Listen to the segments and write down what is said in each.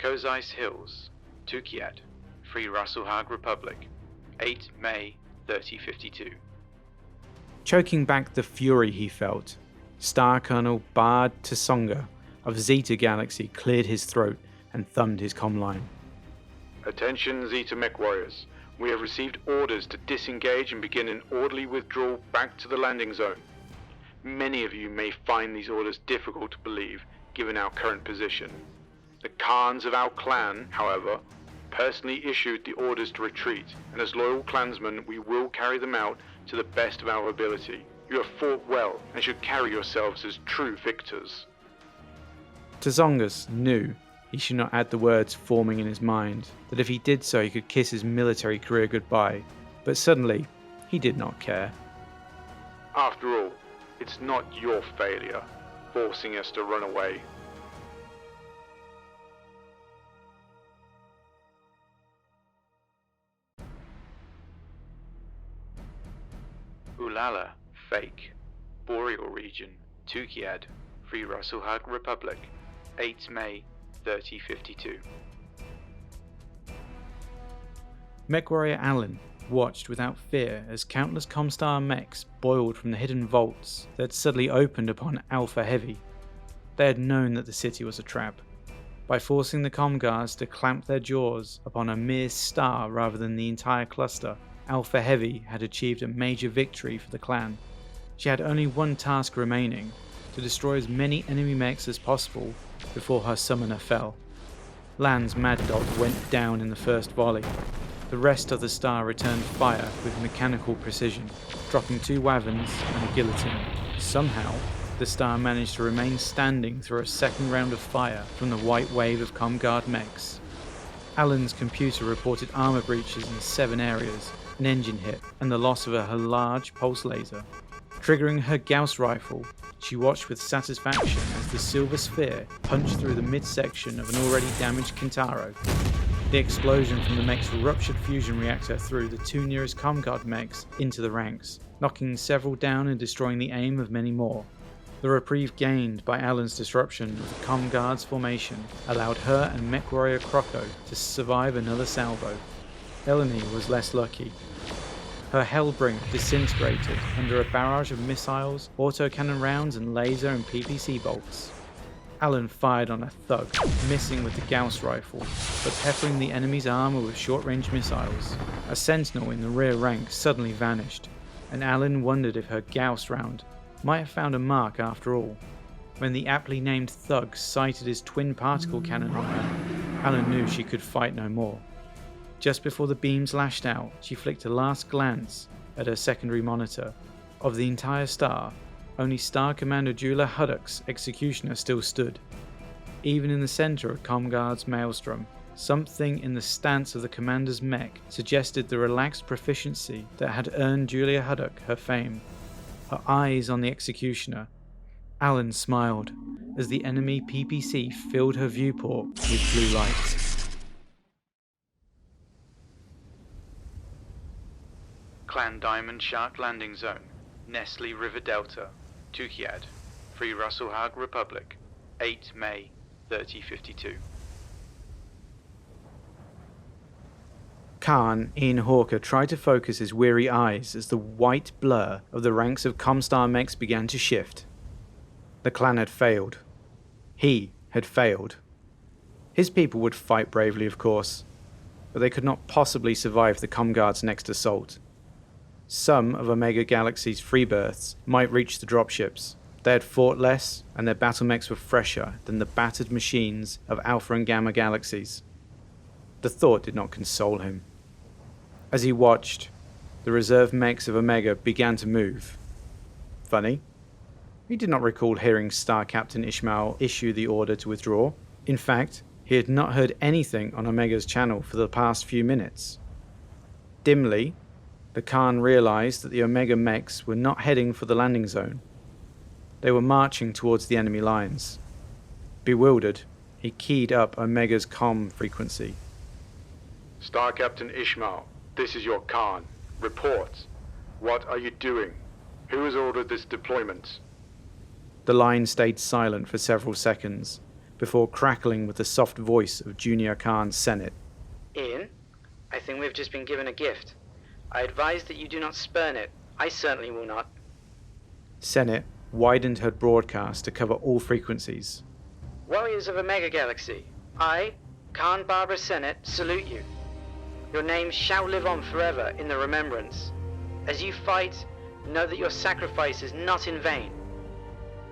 Kozais Hills, Tukayyid, Free Russellhag Republic, 8 May 3052. Choking back the fury he felt, Star Colonel Bard Tsonga of Zeta Galaxy cleared his throat and thumbed his comm line. Attention Zeta Mech warriors. We have received orders to disengage and begin an orderly withdrawal back to the landing zone. Many of you may find these orders difficult to believe, given our current position. The Khans of our clan, however, personally issued the orders to retreat, and as loyal clansmen we will carry them out to the best of our ability. You have fought well, and should carry yourselves as true victors. Tsongas knew he should not add the words forming in his mind, that if he did so he could kiss his military career goodbye, but suddenly he did not care. After all, it's not your failure, forcing us to run away. Ollala, Fake, Boreal Region, Tukayyid, Free Russellhag Republic, 8 May 3052. Mequoya Allen watched without fear as countless Comstar mechs boiled from the hidden vaults that had suddenly opened upon Alpha Heavy. They had known that the city was a trap. By forcing the comm guards to clamp their jaws upon a mere star rather than the entire cluster, Alpha Heavy had achieved a major victory for the clan. She had only one task remaining, to destroy as many enemy mechs as possible before her summoner fell. Lan's Mad Dog went down in the first volley. The rest of the star returned fire with mechanical precision, dropping 2 Wavens and a guillotine. Somehow, the star managed to remain standing through a second round of fire from the white wave of Comguard mechs. Allen's computer reported armor breaches in 7 areas, an engine hit, and the loss of her large pulse laser. Triggering her Gauss rifle, she watched with satisfaction as the silver sphere punched through the midsection of an already damaged Kintaro. The explosion from the mech's ruptured fusion reactor threw the 2 nearest Comguard mechs into the ranks, knocking several down and destroying the aim of many more. The reprieve gained by Allen's disruption of the Comguard's formation allowed her and Mech Warrior Croco to survive another salvo. Eleni was less lucky. Her Hellbringer disintegrated under a barrage of missiles, autocannon rounds and laser and PPC bolts. Allen fired on a thug, missing with the Gauss rifle, but peppering the enemy's armor with short-range missiles. A sentinel in the rear rank suddenly vanished, and Allen wondered if her Gauss round might have found a mark after all. When the aptly named thug sighted his twin particle cannon on her, Allen knew she could fight no more. Just before the beams lashed out, she flicked a last glance at her secondary monitor. Of the entire star, only Star Commander Jula Huddock's executioner still stood. Even in the center of Comguard's maelstrom, something in the stance of the commander's mech suggested the relaxed proficiency that had earned Julia Huddock her fame. Her eyes on the executioner, Allen smiled as the enemy PPC filled her viewport with blue light. Clan Diamond Shark Landing Zone, Nestle River Delta, Tukayyid, Free Russellhag Republic, 8 May 3052. Khan, Ian Hawker, tried to focus his weary eyes as the white blur of the ranks of Comstar mechs began to shift. The clan had failed. He had failed. His people would fight bravely, of course, but they could not possibly survive the Comguard's next assault. Some of Omega Galaxy's free berths might reach the dropships. They had fought less, and their battle mechs were fresher than the battered machines of Alpha and Gamma Galaxies. The thought did not console him. As he watched, the reserve mechs of Omega began to move. Funny. He did not recall hearing Star Captain Ishmael issue the order to withdraw. In fact, he had not heard anything on Omega's channel for the past few minutes. Dimly, the Khan realized that the Omega mechs were not heading for the landing zone. They were marching towards the enemy lines. Bewildered, he keyed up Omega's comm frequency. Star Captain Ishmael, this is your Khan. Report. What are you doing? Who has ordered this deployment? The line stayed silent for several seconds, before crackling with the soft voice of Junior Khan's Senate. Ian, I think we've just been given a gift. I advise that you do not spurn it. I certainly will not. Senate widened her broadcast to cover all frequencies. Warriors of a mega galaxy, I, Khan Barbara Senate, salute you. Your names shall live on forever in the remembrance. As you fight, know that your sacrifice is not in vain.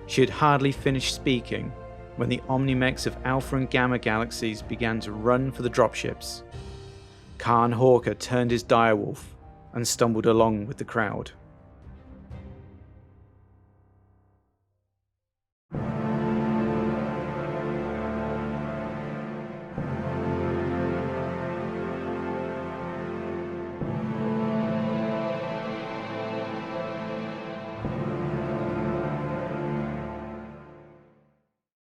She had hardly finished speaking when the Omnimechs of Alpha and Gamma galaxies began to run for the dropships. Khan Hawker turned his direwolf and stumbled along with the crowd.